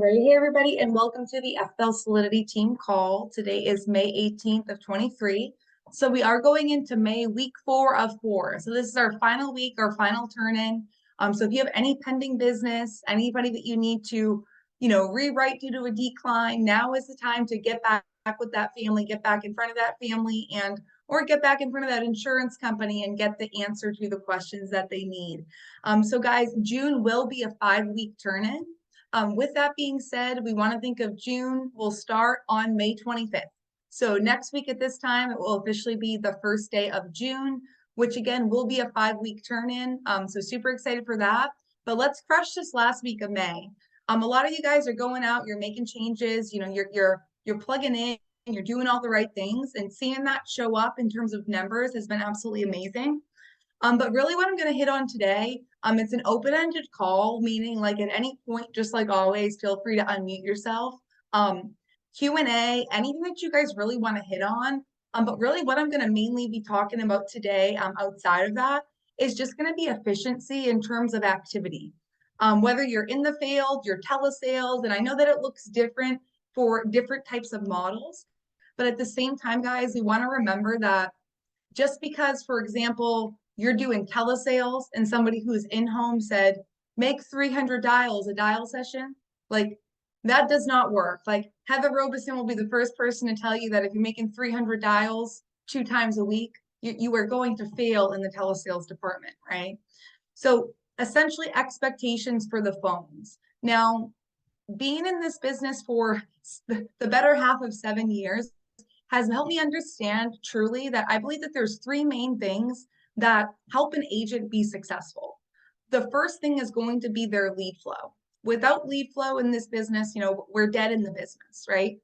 Hey everybody, and welcome to the FFL Solidity team call. Today is May 18th of 23. So we are going into May week 4 of 4. So this is our final week, our final turn in. So if you have any pending business, anybody that you need to, rewrite due to a decline, now is the time to get back with that family, get back in front of that family, or get back in front of that insurance company and get the answer to the questions that they need. So guys, June will be a 5-week turn in. With that being said, we want to think of June. We'll start on May 25th. So next week at this time, it will officially be the first day of June, which again will be a 5-week turn in. So super excited for that. But let's crush this last week of May. A lot of you guys are going out, you're making changes, you're plugging in, you're doing all the right things, and seeing that show up in terms of numbers has been absolutely amazing. But really what I'm going to hit on today, it's an open-ended call, meaning like at any point, just like always, feel free to unmute yourself. Q&A, anything that you guys really want to hit on. But really what I'm going to mainly be talking about today, outside of that, is just going to be efficiency in terms of activity. Whether you're in the field, you're telesales, and I know that it looks different for different types of models. But at the same time, guys, we want to remember that just because, for example, you're doing telesales and somebody who's in home said, make 300 dials a dial session, like that does not work. Like Heather Robeson will be the first person to tell you that if you're making 300 dials 2 times a week, you are going to fail in the telesales department, right? So essentially expectations for the phones. Now, being in this business for the better half of 7 years has helped me understand truly that I believe that there's 3 main things that help an agent be successful. The first thing is going to be their lead flow. Without lead flow in this business, we're dead in the business, right?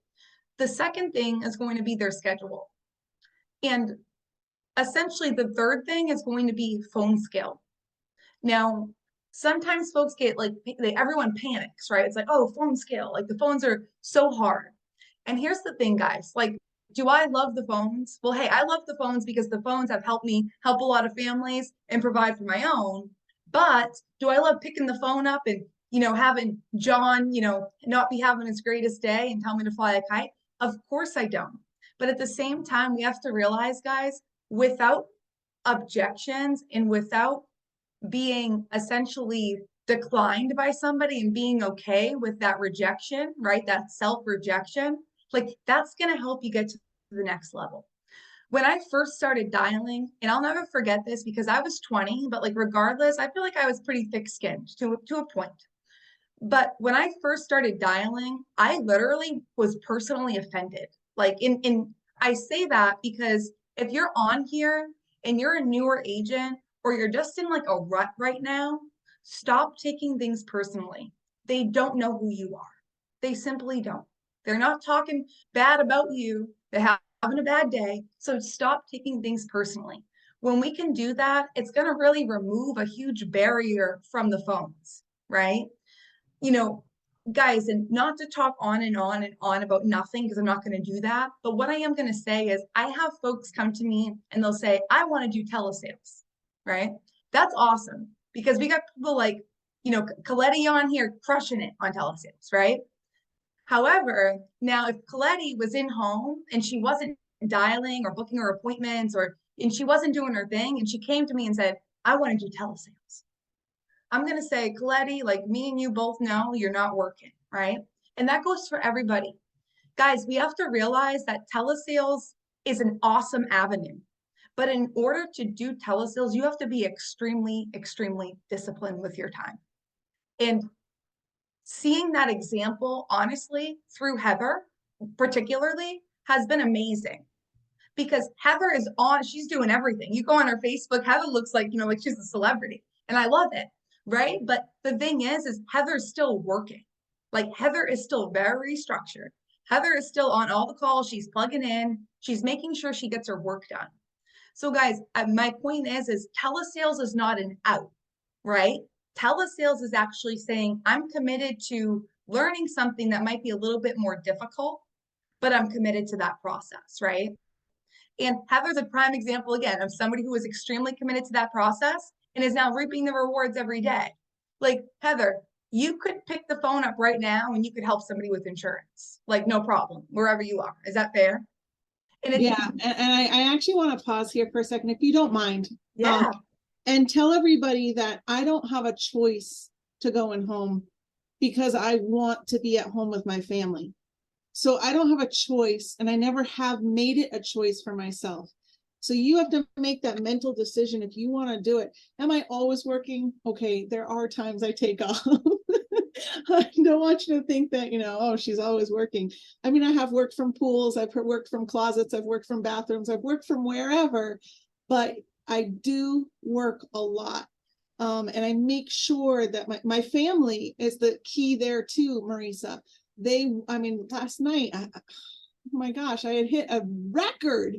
The second thing is going to be their schedule. And essentially the third thing is going to be phone skill. Now, sometimes folks get everyone panics, right? It's like, oh, phone skill, like the phones are so hard. And here's the thing, guys, like, do I love the phones? Well, hey, I love the phones because the phones have helped me help a lot of families and provide for my own. But do I love picking the phone up and, having John, not be having his greatest day and tell me to fly a kite? Of course I don't. But at the same time, we have to realize, guys, without objections and without being essentially declined by somebody and being okay with that rejection, right? That self-rejection, like that's going to help you get to the next level. When I first started dialing, and I'll never forget this because I was 20, but like regardless, I feel like I was pretty thick-skinned to a point. But when I first started dialing, I literally was personally offended. Like I say that because if you're on here and you're a newer agent or you're just in like a rut right now, stop taking things personally. They don't know who you are. They simply don't. They're not talking bad about you. They're having a bad day. So stop taking things personally. When we can do that, it's going to really remove a huge barrier from the phones, right? Guys, and not to talk on and on and on about nothing because I'm not going to do that. But what I am going to say is I have folks come to me and they'll say, I want to do telesales, right? That's awesome because we got people like, Coletti on here crushing it on telesales, right? However, now if Coletti was in home and she wasn't dialing or booking her appointments and she wasn't doing her thing and she came to me and said, I want to do telesales. I'm going to say, Coletti, like me and you both know you're not working, right? And that goes for everybody. Guys, we have to realize that telesales is an awesome avenue. But in order to do telesales, you have to be extremely, extremely disciplined with your time. And seeing that example, honestly, through Heather, particularly, has been amazing. Because Heather is on, she's doing everything. You go on her Facebook, Heather looks like, like she's a celebrity. And I love it. Right? But the thing is Heather's still working. Like Heather is still very structured. Heather is still on all the calls. She's plugging in. She's making sure she gets her work done. So guys, my point is telesales is not an out, right? Telesales is actually saying, I'm committed to learning something that might be a little bit more difficult, but I'm committed to that process, right? And Heather's a prime example, again, of somebody who is extremely committed to that process and is now reaping the rewards every day. Like, Heather, you could pick the phone up right now and you could help somebody with insurance, like no problem, wherever you are. Is that fair? And it's, Yeah, and I actually want to pause here for a second, if you don't mind, yeah, and tell everybody that I don't have a choice to going home because I want to be at home with my family. So I don't have a choice, and I never have made it a choice for myself. So you have to make that mental decision if you want to do it. Am I always working? Okay, there are times I take off. I don't want you to think that, oh, she's always working. I mean, I have worked from pools, I've worked from closets, I've worked from bathrooms, I've worked from wherever, but I do work a lot. And I make sure that my family is the key there too, Marysa. I mean, last night, oh my gosh, I had hit a record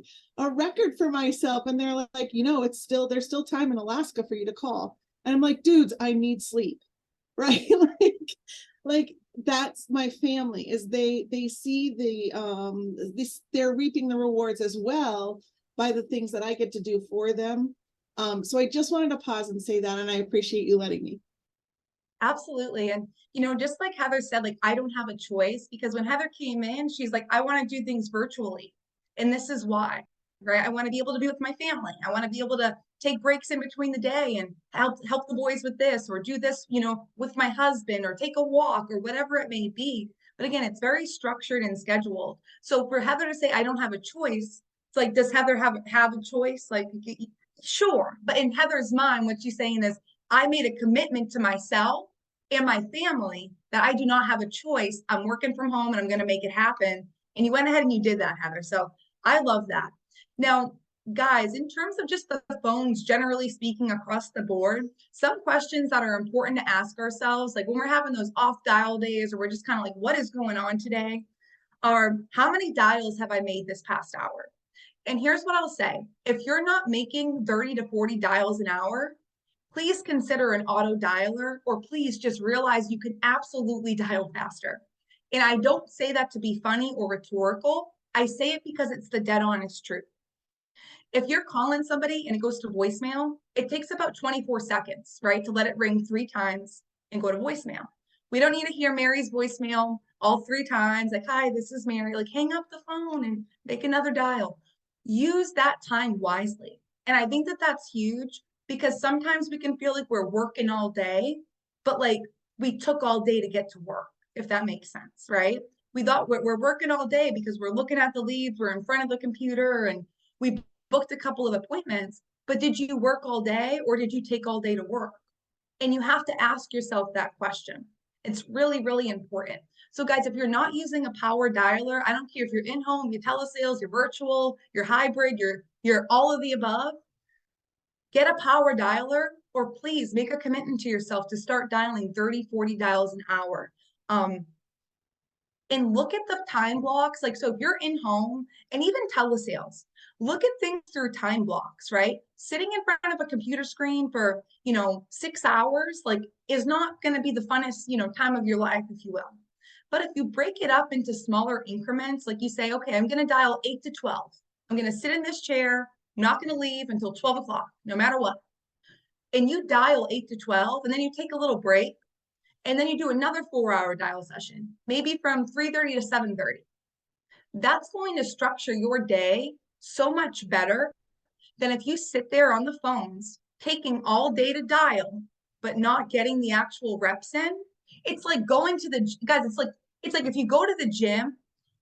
for myself. And they're like, there's still time in Alaska for you to call. And I'm like, dudes, I need sleep. Right. like that's my family, is they see they're reaping the rewards as well by the things that I get to do for them. So I just wanted to pause and say that, and I appreciate you letting me. absolutely. And, just like Heather said, like, I don't have a choice because when Heather came in, she's like, I want to do things virtually. And this is why, right? I want to be able to be with my family. I want to be able to take breaks in between the day and help the boys with this or do this, with my husband or take a walk or whatever it may be. But again, it's very structured and scheduled. So for Heather to say, I don't have a choice, it's like, does Heather have a choice? Like, sure. But in Heather's mind, what she's saying is, I made a commitment to myself and my family that I do not have a choice. I'm working from home and I'm going to make it happen. And you went ahead and you did that, Heather. So I love that. Now, guys, in terms of just the phones, generally speaking, across the board, some questions that are important to ask ourselves, like when we're having those off dial days, or we're just kind of like, what is going on today? Are how many dials have I made this past hour? And here's what I'll say. If you're not making 30 to 40 dials an hour, please consider an auto dialer, or please just realize you can absolutely dial faster. And I don't say that to be funny or rhetorical. I say it because it's the dead honest truth. If you're calling somebody and it goes to voicemail, it takes about 24 seconds, right, to let it ring 3 times and go to voicemail. We don't need to hear Mary's voicemail all 3 times, like, hi, this is Mary. Like, hang up the phone and make another dial. Use that time wisely. And I think that that's huge because sometimes we can feel like we're working all day, but like we took all day to get to work, if that makes sense, right? We thought we're working all day because we're looking at the leads, we're in front of the computer, and we booked a couple of appointments, but did you work all day or did you take all day to work? And you have to ask yourself that question. It's really, really important. So guys, if you're not using a power dialer, I don't care if you're in home, you're telesales, you're virtual, you're hybrid, you're all of the above, get a power dialer, or please make a commitment to yourself to start dialing 30, 40 dials an hour. And look at the time blocks. Like, so if you're in home and even telesales, look at things through time blocks, right? Sitting in front of a computer screen for, 6 hours, like, is not going to be the funnest, time of your life, if you will. But if you break it up into smaller increments, like you say, okay, I'm going to dial 8 to 12. I'm going to sit in this chair. I'm not going to leave until 12 o'clock, no matter what. And you dial 8 to 12, and then you take a little break, and then you do another 4-hour dial session, maybe from 3:30 to 7:30. That's going to structure your day so much better than if you sit there on the phones taking all day to dial but not getting the actual reps in. It's like going to the guys, it's like if you go to the gym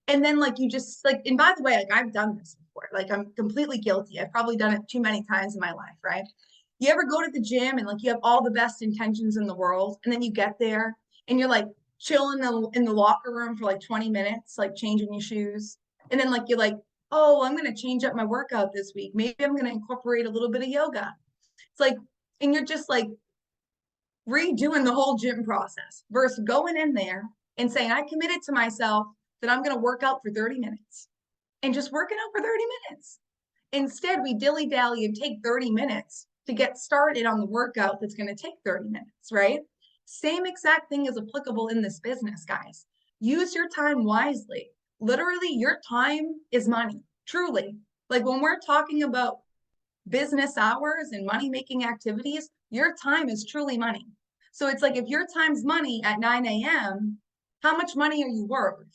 and then like you just like, and by the way, like I've done this before, like I'm completely guilty. I've probably done it too many times in my life, right? You ever go to the gym and like you have all the best intentions in the world, and then you get there and you're like chilling in the locker room for like 20 minutes, like changing your shoes. And then like you're like, oh, I'm going to change up my workout this week. Maybe I'm going to incorporate a little bit of yoga. It's like, and you're just like redoing the whole gym process versus going in there and saying, I committed to myself that I'm going to work out for 30 minutes and just working out for 30 minutes. Instead, we dilly dally and take 30 minutes to get started on the workout that's going to take 30 minutes, right? Same exact thing is applicable in this business, guys. Use your time wisely. Literally, your time is money, truly. Like when we're talking about business hours and money making activities, your time is truly money. So it's like, if your time's money at 9 a.m., how much money are you worth?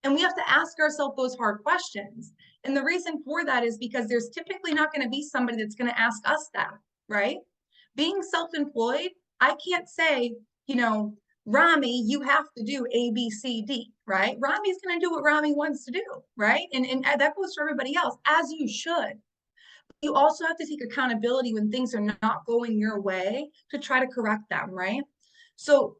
And we have to ask ourselves those hard questions. And the reason for that is because there's typically not going to be somebody that's going to ask us that, right? Being self-employed, I can't say, Rami, you have to do A, B, C, D, right? Rami's going to do what Rami wants to do, right? And that goes for everybody else, as you should. You also have to take accountability when things are not going your way to try to correct them, right? So,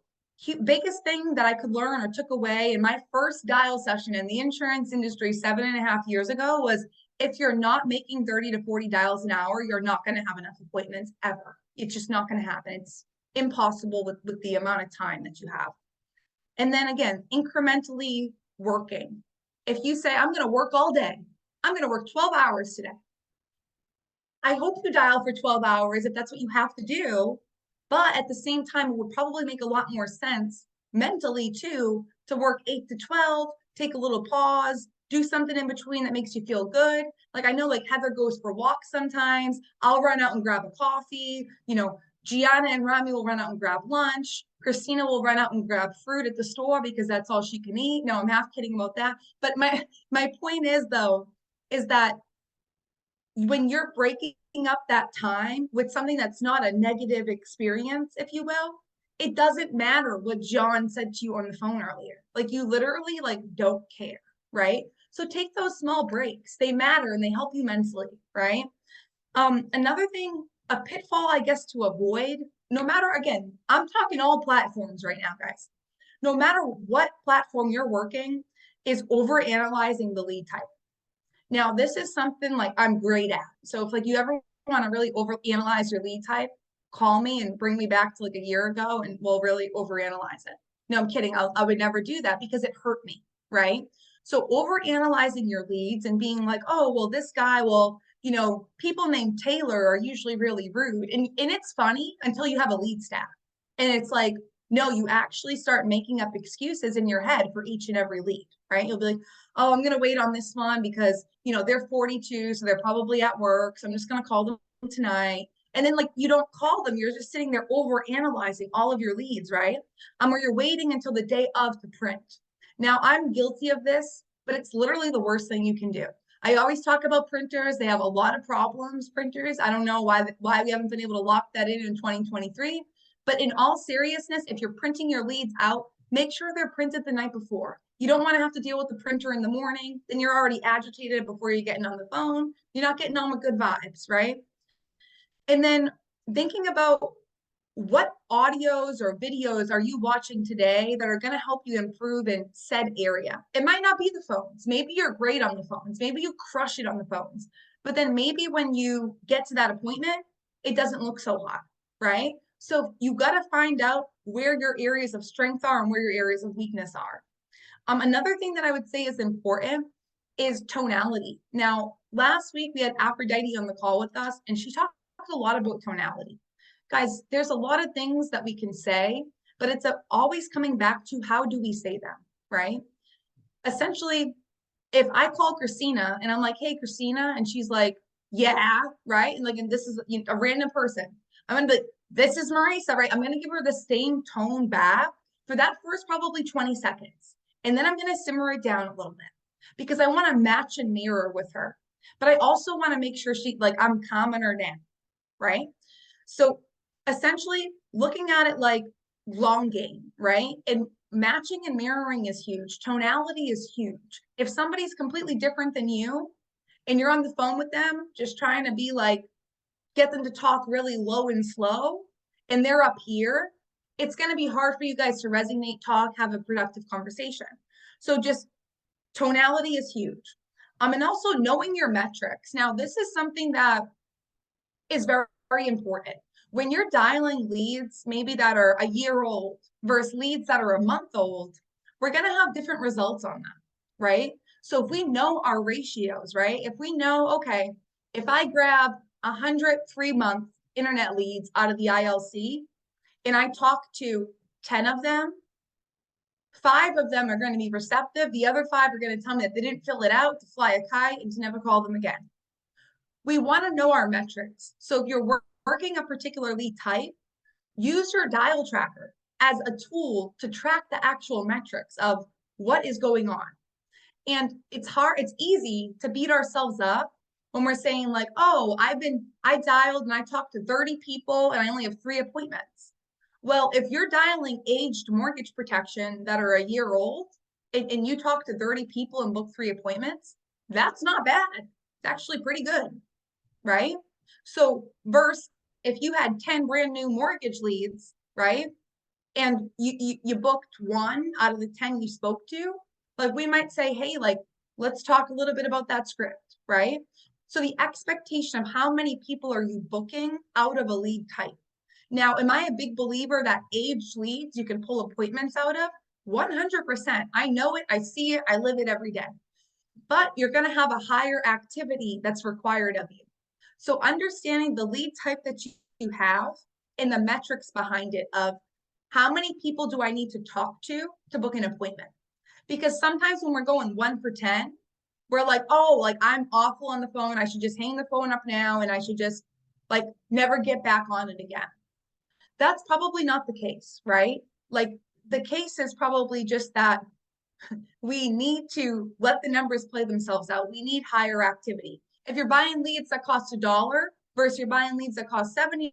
biggest thing that I could learn or took away in my first dial session in the insurance industry 7.5 years ago was, if you're not making 30 to 40 dials an hour, you're not going to have enough appointments ever. It's just not going to happen. It's impossible with the amount of time that you have. And then again, incrementally working. If you say, I'm going to work all day, I'm going to work 12 hours today, I hope you dial for 12 hours if that's what you have to do. But at the same time, it would probably make a lot more sense mentally too, to work 8 to 12, take a little pause, do something in between that makes you feel good. Like, I know, like, Heather goes for walks sometimes. I'll run out and grab a coffee. Gianna and Rami will run out and grab lunch. Christina will run out and grab fruit at the store because that's all she can eat. No, I'm half kidding about that. But my point is, though, is that when you're breaking up that time with something that's not a negative experience, if you will, it doesn't matter what John said to you on the phone earlier. Like, you literally don't care, right? So take those small breaks. They matter and they help you mentally, right? Another thing, a pitfall, I guess, to avoid, no matter, again, I'm talking all platforms right now, guys. No matter what platform you're working, is over analyzing the lead type. Now, this is something like I'm great at. So if you ever want to really overanalyze your lead type, call me and bring me back to a year ago and we'll really overanalyze it. No, I'm kidding. I would never do that because it hurt me, right? So overanalyzing your leads and being like, oh, well, this guy, people named Taylor are usually really rude. And it's funny until you have a lead staff. And it's like, no, you actually start making up excuses in your head for each and every lead, right? You'll be like, oh, I'm going to wait on this one because, they're 42, so they're probably at work. So I'm just going to call them tonight. And then you don't call them. You're just sitting there over analyzing all of your leads, right? Or you're waiting until the day of to print. Now, I'm guilty of this, but it's literally the worst thing you can do. I always talk about printers. They have a lot of problems, printers. I don't know why we haven't been able to lock that in 2023. But in all seriousness, if you're printing your leads out, make sure they're printed the night before. You don't want to have to deal with the printer in the morning. Then you're already agitated before you're getting on the phone. You're not getting on with good vibes, right? And then thinking about what audios or videos are you watching today that are going to help you improve in said area. It might not be the phones. Maybe you're great on the phones. Maybe you crush it on the phones. But then maybe when you get to that appointment, it doesn't look so hot, right? So you got to find out where your areas of strength are and where your areas of weakness are. Another thing that I would say is important is tonality. Now, last week we had Aphrodite on the call with us, and she talked a lot about tonality. Guys, there's a lot of things that we can say, but it's always coming back to how do we say them, right? Essentially, if I call Christina and I'm like, hey, Christina, and she's like, yeah, right? And this is a random person. I'm going to be like, this is Marysa, right? I'm going to give her the same tone back for that first probably 20 seconds. And then I'm going to simmer it down a little bit because I want to match and mirror with her. But I also want to make sure I'm calming her down, right? So essentially looking at it like long game, right? And matching and mirroring is huge. Tonality is huge. If somebody's completely different than you and you're on the phone with them, just trying to be get them to talk really low and slow, and they're up here, it's going to be hard for you guys to resonate, talk, have a productive conversation. So just tonality is huge. And also knowing your metrics. Now, this is something that is very, very important. When you're dialing leads, maybe that are a year old versus leads that are a month old, we're going to have different results on them, right? So if we know our ratios, right? If we know, okay, if I grab 100 3-month internet leads out of the ILC and I talk to 10 of them, 5 of them are going to be receptive. The other 5 are going to tell me that they didn't fill it out, to fly a kite, and to never call them again. We want to know our metrics. So if you're working a particular lead type, use your dial tracker as a tool to track the actual metrics of what is going on. And it's easy to beat ourselves up when we're saying like, oh, I dialed and I talked to 30 people and I only have 3 appointments. Well, if you're dialing aged mortgage protection that are a year old and you talk to 30 people and book 3 appointments, that's not bad. It's actually pretty good, right? So versus if you had 10 brand new mortgage leads, right? And you booked 1 out of the 10 you spoke to, like we might say, hey, like, let's talk a little bit about that script, right? So the expectation of how many people are you booking out of a lead type. Now, am I a big believer that aged leads you can pull appointments out of? 100%. I know it, I see it, I live it every day. But you're going to have a higher activity that's required of you. So understanding the lead type that you have and the metrics behind it of how many people do I need to talk to book an appointment? Because sometimes when we're going 1 for 10, we're like, oh, like I'm awful on the phone. I should just hang the phone up now and I should just like never get back on it again. That's probably not the case, right? Like the case is probably just that we need to let the numbers play themselves out. We need higher activity. If you're buying leads that cost $1 versus you're buying leads that cost $70,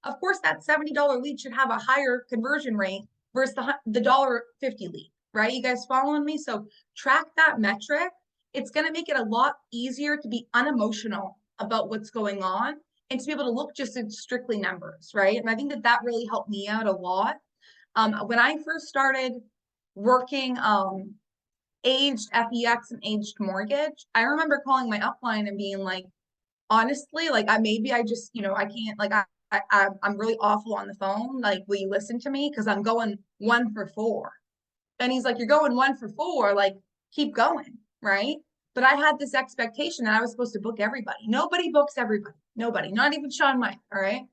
of course that $70 lead should have a higher conversion rate versus the $1.50 lead, right? You guys following me? So track that metric. It's going to make it a lot easier to be unemotional about what's going on and to be able to look just at strictly numbers, right? And I think that really helped me out a lot. When I first started working aged FEX and aged mortgage, I remember calling my upline and being like, honestly, like I just, I can't, like I'm really awful on the phone. Like, will you listen to me? Because I'm going 1 for 4. And he's like, you're going 1 for 4, like keep going, right? But I had this expectation that I was supposed to book everybody. Nobody books everybody. Nobody, not even Sean Mike. All right.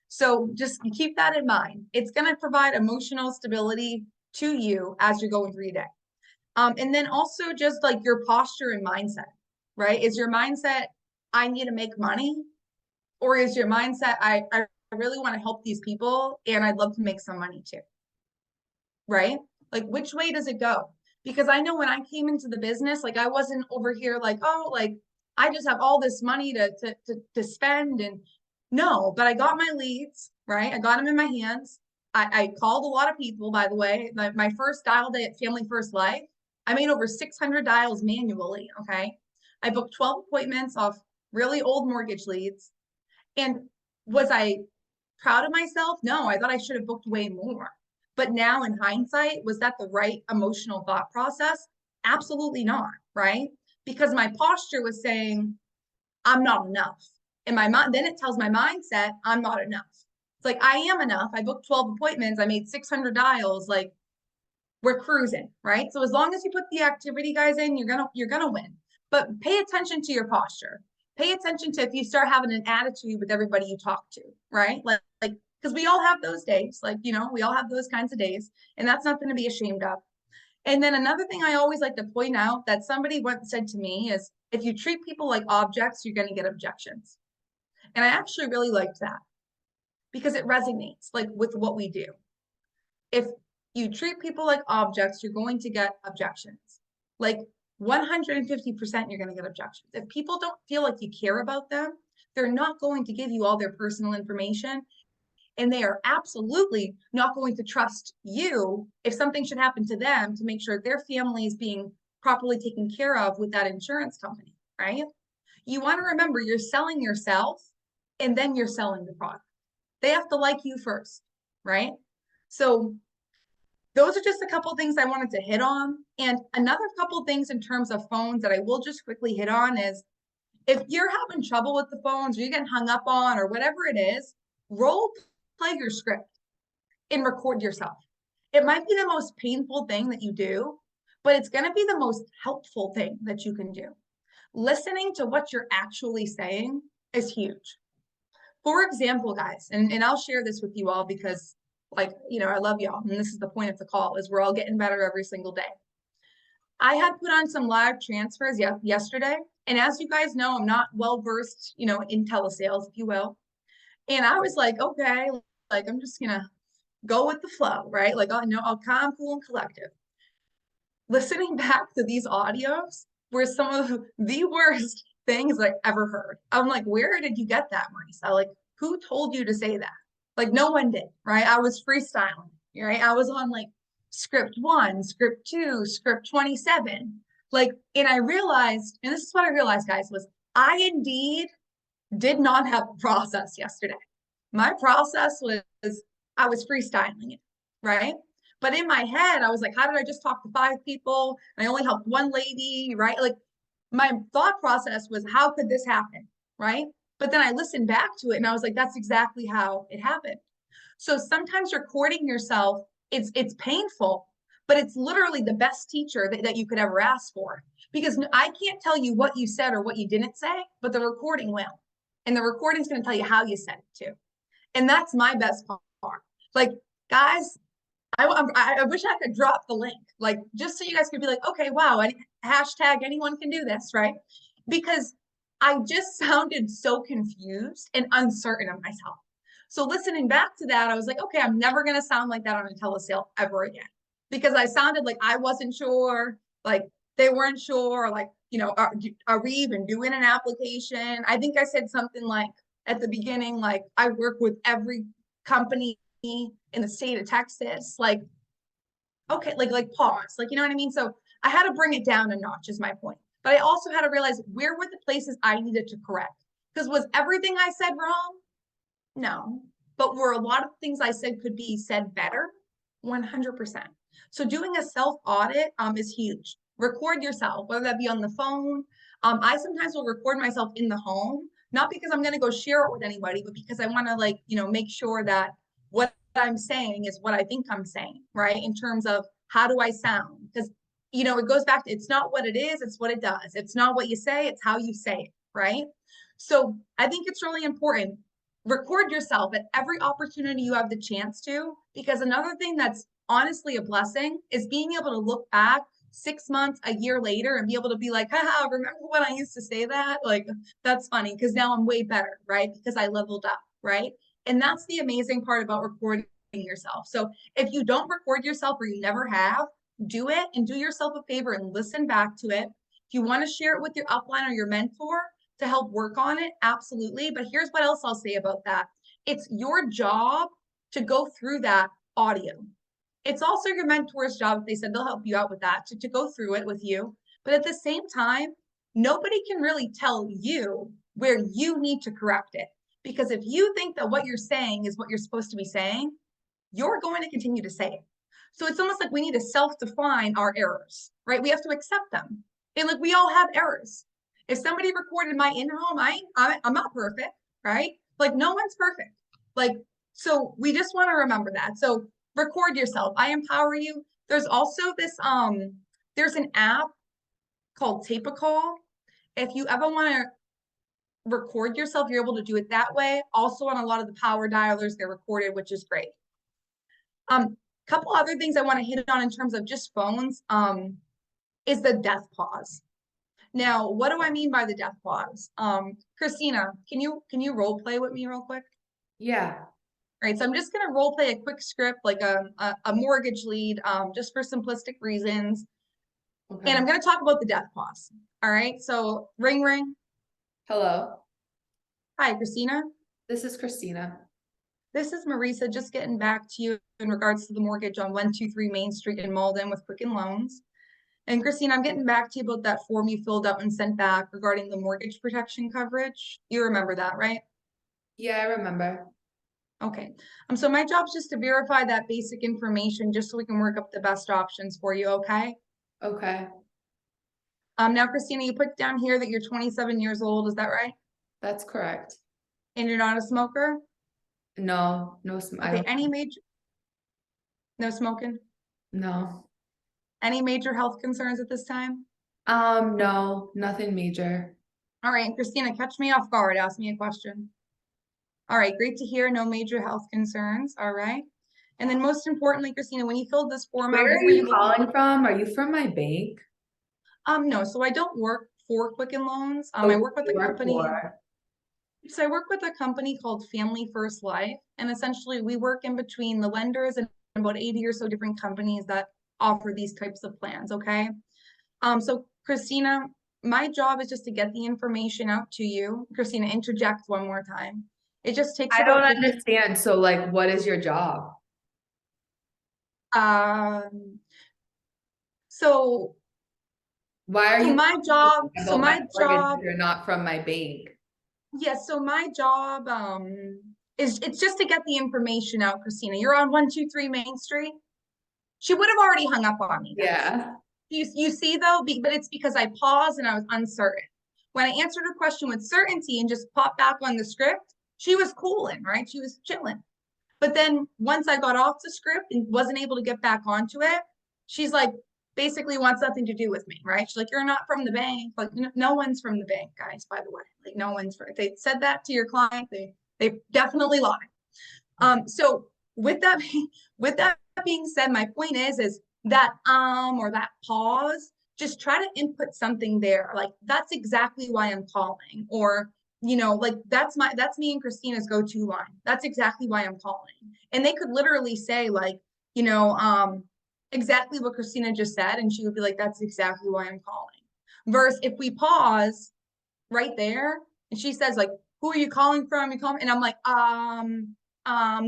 So just keep that in mind. It's going to provide emotional stability to you as you're going through your day. And then also just like your posture and mindset, right? Is your mindset, I need to make money? Or is your mindset, I really want to help these people and I'd love to make some money too, right? Like which way does it go? Because I know when I came into the business, like I wasn't over here like, oh, like I just have all this money to spend. And no, but I got my leads, right? I got them in my hands. I called a lot of people, by the way. My first dial day at Family First Life, I made over 600 dials manually, okay? I booked 12 appointments off really old mortgage leads. And was I proud of myself? No, I thought I should have booked way more. But now in hindsight, was that the right emotional thought process? Absolutely not, right? Because my posture was saying, I'm not enough. And my mind, then it tells my mindset, I'm not enough. It's like, I am enough. I booked 12 appointments. I made 600 dials. Like, we're cruising, right? So as long as you put the activity guys in, you're gonna win. But pay attention to your posture. Pay attention to if you start having an attitude with everybody you talk to, right? Like because we all have those days, like we all have those kinds of days, and that's nothing to be ashamed of. And then another thing I always like to point out that somebody once said to me is, if you treat people like objects, you're going to get objections. And I actually really liked that because it resonates like with what we do. If you treat people like objects, you're going to get objections. Like 150% you're going to get objections. If people don't feel like you care about them, they're not going to give you all their personal information. And they are absolutely not going to trust you if something should happen to them to make sure their family is being properly taken care of with that insurance company, right? You want to remember you're selling yourself and then you're selling the product. They have to like you first, right? So those are just a couple things I wanted to hit on. And another couple things in terms of phones that I will just quickly hit on is if you're having trouble with the phones or you're getting hung up on or whatever it is, role play your script and record yourself. It might be the most painful thing that you do, but it's going to be the most helpful thing that you can do. Listening to what you're actually saying is huge. For example, guys, and I'll share this with you all because I love y'all. And this is the point of the call is we're all getting better every single day. I had put on some live transfers yesterday. And as you guys know, I'm not well-versed, in telesales, if you will. And I was like, okay, like, I'm just gonna go with the flow, right? Like, I'll calm, cool, and collective. Listening back to these audios were some of the worst things I've ever heard. I'm like, where did you get that, Marysa? Like, who told you to say that? Like, no one did, right? I was freestyling, right? I was on like script 1, script 2, script 27. Like, and I realized, and this is what I realized, guys, was I indeed did not have a process yesterday. My process was I was freestyling it, right? But in my head, I was like, how did I just talk to 5 people? I only helped one lady, right? Like my thought process was, how could this happen? Right. But then I listened back to it and I was like, that's exactly how it happened. So sometimes recording yourself, it's painful, but it's literally the best teacher that you could ever ask for. Because I can't tell you what you said or what you didn't say, but the recording will. And the recording's going to tell you how you said it too. And that's my best part. Like, guys, I wish I could drop the link, like, just so you guys could be like, okay, wow, hashtag anyone can do this, right? Because I just sounded so confused and uncertain of myself. So listening back to that, I was like, okay, I'm never going to sound like that on a telesale ever again, because I sounded like I wasn't sure, like they weren't sure, like, are we even doing an application? I think I said something like at the beginning, like, I work with every company in the state of Texas. Like, okay, like pause, like, you know what I mean? So I had to bring it down a notch is my point. But I also had to realize where were the places I needed to correct. Because was everything I said wrong? No. But were a lot of things I said could be said better? 100%. So doing a self audit is huge. Record yourself, whether that be on the phone. I sometimes will record myself in the home, not because I'm going to go share it with anybody, but because I want to, like, make sure that what I'm saying is what I think I'm saying, right? In terms of how do I sound? Because, it goes back to, it's not what it is, it's what it does. It's not what you say, it's how you say it, right? So I think it's really important. Record yourself at every opportunity you have the chance to, because another thing that's honestly a blessing is being able to look back 6 months, a year later, and be able to be like, haha, remember when I used to say that? Like, that's funny because now I'm way better, right? Because I leveled up, right? And that's the amazing part about recording yourself. So if you don't record yourself or you never have, do it and do yourself a favor and listen back to it. If you want to share it with your upline or your mentor to help work on it, absolutely. But here's what else I'll say about that. It's your job to go through that audio. It's also your mentor's job, if they said they'll help you out with that, to go through it with you. But at the same time, nobody can really tell you where you need to correct it. Because if you think that what you're saying is what you're supposed to be saying, you're going to continue to say it. So it's almost like we need to self-define our errors, right? We have to accept them. And like, we all have errors. If somebody recorded my in-home, I'm not perfect, right? Like, no one's perfect. Like, so we just want to remember that. So record yourself. I empower you. There's also this, there's an app called Tape a Call. If you ever want to record yourself, you're able to do it that way. Also on a lot of the power dialers, they're recorded, which is great. Couple other things I want to hit on in terms of just phones, is the death pause. Now, what do I mean by the death pause? Christina, can you role play with me real quick? Yeah. All right, so I'm just gonna role play a quick script, like a mortgage lead, just for simplistic reasons. Okay. And I'm gonna talk about the death pause. All right, so ring ring. Hello, Hi, Christina. this is Christina. This is Marysa, just getting back to you in regards to the mortgage on 123 Main Street in Malden with Quicken Loans. And Christine, I'm getting back to you about that form you filled out and sent back regarding the mortgage protection coverage. You remember that, right? Yeah, I remember. Okay. So my job's just to verify that basic information just so we can work up the best options for you, okay? Okay, Now, Christina, you put down here that you're 27 years old, is that right? that's correct. And you're not a smoker? No, I Okay, don't, no smoking? no. Any major health concerns at this time? No, nothing major. All right, and Christina, catch me off guard, ask me a question. All right, great to hear, no major health concerns, all right. And then most importantly, Christina, when you filled this form out, Where who are were you you looking? calling from? Are you from my bank? No, so I don't work for Quicken Loans. I Oh, work with you the work company. for. So I work with a company called Family First Life, and essentially we work in between the lenders and about 80 or so different companies that offer these types of plans, okay? So Christina, my job is just to get the information out to you. Christina, interject one more time. It just takes I don't about 50, understand. So like, what is your job? so Why are so you my job, so about my my mortgage job if you're not from my bank? Yes, so my job is it's just to get the information out, Christina. You're on 123 Main Street. She would have already hung up on me, guys. Yeah. You see though, but it's because I paused and I was uncertain. When I answered her question with certainty and just popped back on the script, she was cooling, right? She was chilling. But then once I got off the script and wasn't able to get back onto it, she's like, basically wants nothing to do with me, right? She's like, you're not from the bank. Like, no one's from the bank, guys, by the way. Like, no one's from, if they said that to your client, they definitely lied. So with that, with that being said, my point is that or that pause, just try to input something there. Like, that's exactly why I'm calling, or like that's me and Christina's go-to line. That's exactly why I'm calling. And they could literally say like, you know, exactly what Christina just said, and she would be like, that's exactly why I'm calling. Versus if we pause right there and she says like, who are you calling from? You call me, and I'm like,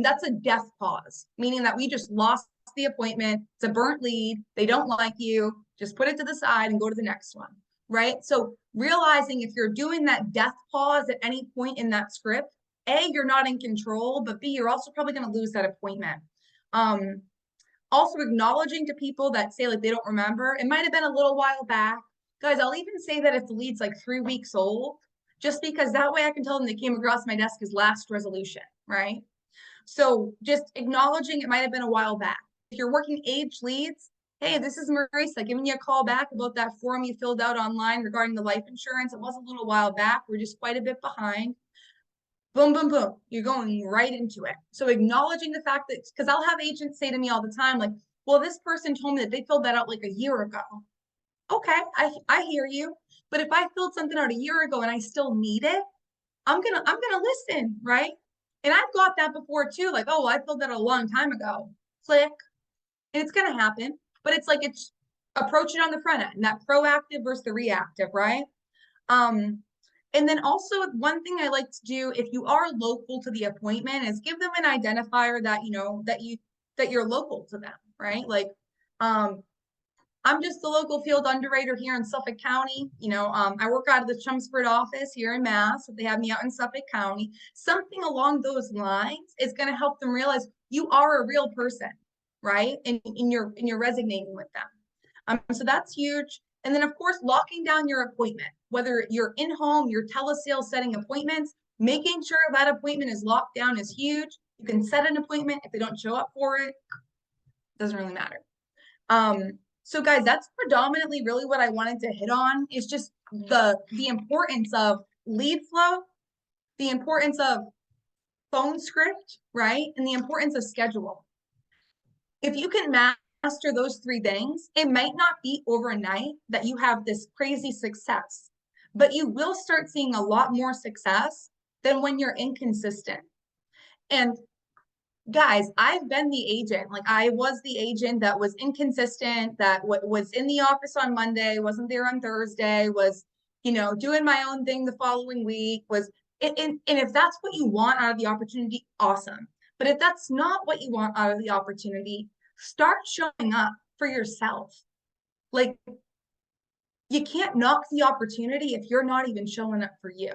that's a death pause, meaning that we just lost the appointment. It's a burnt lead. They don't like you. Just put it to the side and go to the next one, right? So realizing if you're doing that death pause at any point in that script, A, you're not in control, but B, you're also probably going to lose that appointment. Also acknowledging to people that say like they don't remember, it might have been a little while back. Guys, I'll even say that if the lead's like 3 weeks old, just because that way I can tell them they came across my desk as last resolution, right? So just acknowledging it might have been a while back. If you're working age leads, hey, this is Marysa giving you a call back about that form you filled out online regarding the life insurance. It was a little while back. We're just quite a bit behind. Boom, boom, boom. You're going right into it. So acknowledging the fact that, because I'll have agents say to me all the time, like, well, this person told me that they filled that out like a year ago. Okay, I hear you. But if I filled something out a year ago and I still need it, I'm gonna listen, right? And I've got that before too, like, oh, well, I filled that a long time ago. Click. And it's gonna happen. But it's like it's approach it on the front end, that proactive versus the reactive, right? Um, and then also one thing I like to do if you are local to the appointment is give them an identifier that that you're local to them, right? Like I'm just the local field underwriter here in Suffolk County. I work out of the Chelmsford office here in Mass. If they have me out in Suffolk County, something along those lines is going to help them realize you are a real person, right? And you're resonating with them. So that's huge. And then of course, locking down your appointment, whether you're in home, you're telesales setting appointments, making sure that appointment is locked down is huge. You can set an appointment. If they don't show up for it, doesn't really matter. So guys, that's predominantly really what I wanted to hit on is just the importance of lead flow, the importance of phone script, right? And the importance of schedule. If you can master those three things, it might not be overnight that you have this crazy success, but you will start seeing a lot more success than when you're inconsistent. And guys, I've been the agent. Like I was the agent that was inconsistent, that was in the office on Monday, wasn't there on Thursday, was, doing my own thing the following week, and if that's what you want out of the opportunity, awesome. But if that's not what you want out of the opportunity, start showing up for yourself. Like you can't knock the opportunity if you're not even showing up for you.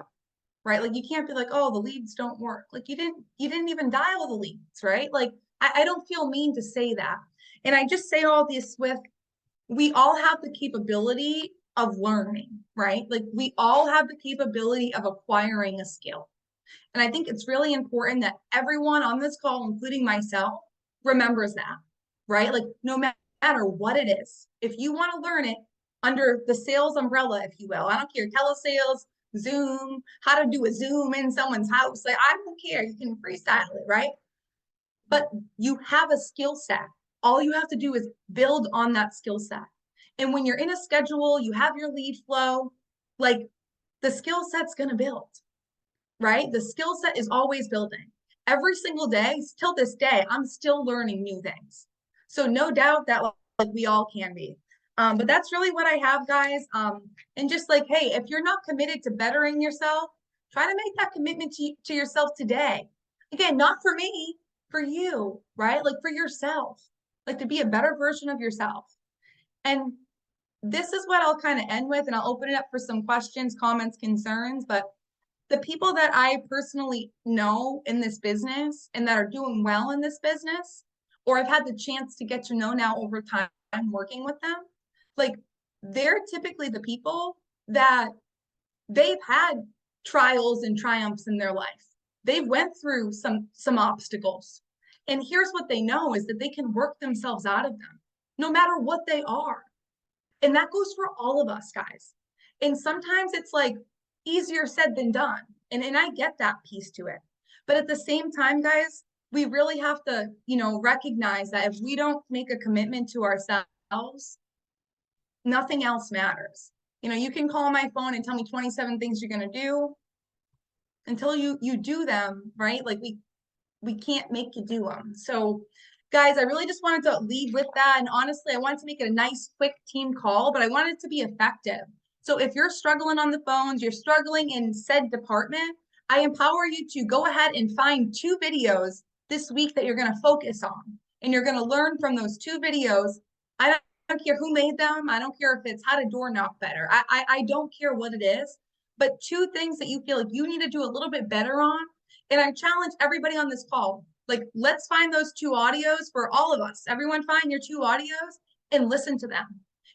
Right? Like you can't be like, oh, the leads don't work. Like you didn't even dial the leads, right? Like I don't feel mean to say that. And I just say all this with, we all have the capability of learning, right? Like we all have the capability of acquiring a skill. And I think it's really important that everyone on this call, including myself, remembers that, right? Like no matter what it is, if you want to learn it under the sales umbrella, if you will, I don't care, telesales, Zoom, how to do a Zoom in someone's house. Like, I don't care. You can freestyle it, right? But you have a skill set. All you have to do is build on that skill set. And when you're in a schedule, you have your lead flow, like the skill set's going to build. right? The skill set is always building. Every single day, till this day, I'm still learning new things. So no doubt that like we all can be. But that's really what I have, guys. And just like, hey, if you're not committed to bettering yourself, try to make that commitment to yourself today. Again, not for me, for you, right? Like for yourself, like to be a better version of yourself. And this is what I'll kind of end with, and I'll open it up for some questions, comments, concerns. But the people that I personally know in this business and that are doing well in this business, or I've had the chance to get to know now over time working with them, like they're typically the people that they've had trials and triumphs in their life. They've went through some obstacles. And here's what they know is that they can work themselves out of them, no matter what they are. And that goes for all of us, guys. And sometimes it's like easier said than done. And I get that piece to it. But at the same time, guys, we really have to, recognize that if we don't make a commitment to ourselves, nothing else matters. You can call my phone and tell me 27 things you're going to do until you do them, right? Like we can't make you do them. So guys, I really just wanted to lead with that. And honestly, I wanted to make it a nice, quick team call, but I wanted it to be effective. So if you're struggling on the phones, you're struggling in said department, I empower you to go ahead and find 2 videos this week that you're going to focus on. And you're going to learn from those 2 videos. I don't care who made them. I don't care if it's how to door knock better. I don't care what it is, but 2 things that you feel like you need to do a little bit better on. And I challenge everybody on this call, like, let's find those 2 audios for all of us. Everyone find your 2 audios and listen to them.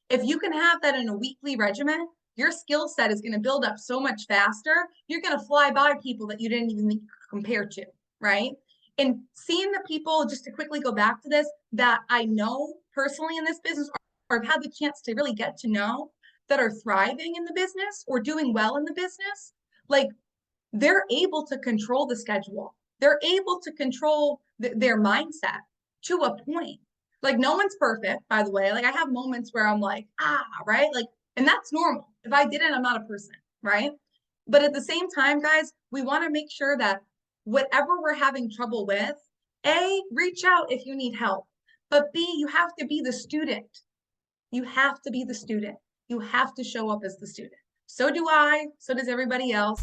If you can have that in a weekly regimen, your skill set is going to build up so much faster. You're going to fly by people that you didn't even think you could compare to, right? And seeing the people, just to quickly go back to this, that I know personally in this business, or I've had the chance to really get to know, that are thriving in the business or doing well in the business, like they're able to control the schedule. They're able to control their mindset to a point. Like no one's perfect, by the way. Like I have moments where I'm like, right? Like, and that's normal. If I didn't, I'm not a person, right? But at the same time, guys, we want to make sure that whatever we're having trouble with, A, reach out if you need help. But B, you have to be the student. You have to be the student. You have to show up as the student. So do I. So does everybody else.